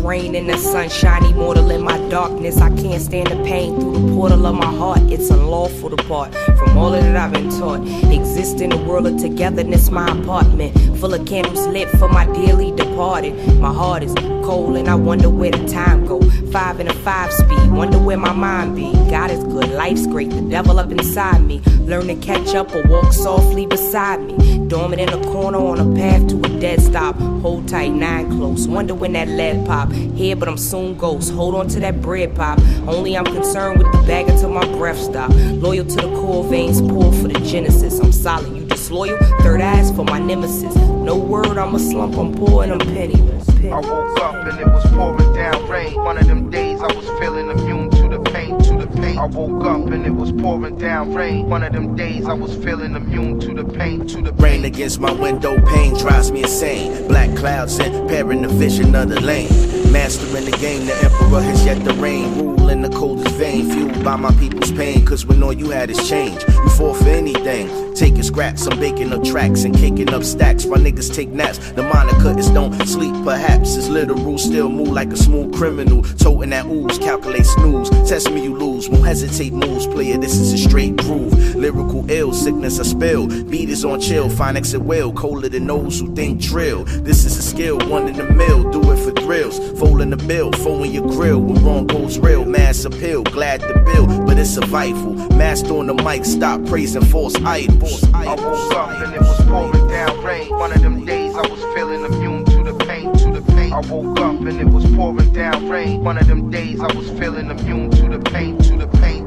Rain and the sunshine, immortal in my darkness. I can't stand the pain through the portal of my heart. It's unlawful to part from all of that I've been taught. Exist in a world of togetherness, my apartment full of candles lit for my dearly departed. My heart is cold and I wonder where the time go. 5 in a 5-speed, wonder where my mind be. God is good, life's great, the devil up inside me. Learn to catch up or walk softly beside me. Dormant in a corner on a path to a dead stop. Hold tight, 9 close, wonder when that lead pop. Here but I'm soon ghost, hold on to that bread pop. Only I'm concerned with the bag until my breath stop. Loyal to the core veins, poor for the genesis. I'm solid, you disloyal, third eyes for my nemesis. No word, I'm a slump, I'm poor and I'm penniless. I woke up and it was pouring down rain. One of them days I was feeling immune to the pain, to the pain. I woke up and it was pouring down rain. One of them days I was feeling immune to the pain, to the pain. Rain against my window pane drives me insane. Black clouds impairing the vision of the lane. Mastering the game, the emperor has yet to reign. Rule in the coldest vein, fueled by my people's pain. Cause when all you had is change, you fall for anything. Taking scraps, I'm baking up tracks and kicking up stacks. My niggas take naps, the moniker is don't sleep. Perhaps it's literal, still move like a smooth criminal. Toting that ooze, calculate snooze. Test me, you lose, won't hesitate moves. Player, this is a straight groove. Lyrical ill, sickness I spill. Beat is on chill, fine exit will. Colder than those who think drill. This is a skill, one in the mill, do it for thrills. Folding the bill, folding your grill. When wrong goes real, mass appeal. Glad to build, but it's survival. Master on the mic, stop praising false idols. I woke up and it was pouring down rain. One of them days I was feeling immune to the pain, to the pain. I woke up and it was pouring down rain. One of them days I was feeling immune to the pain, to the pain.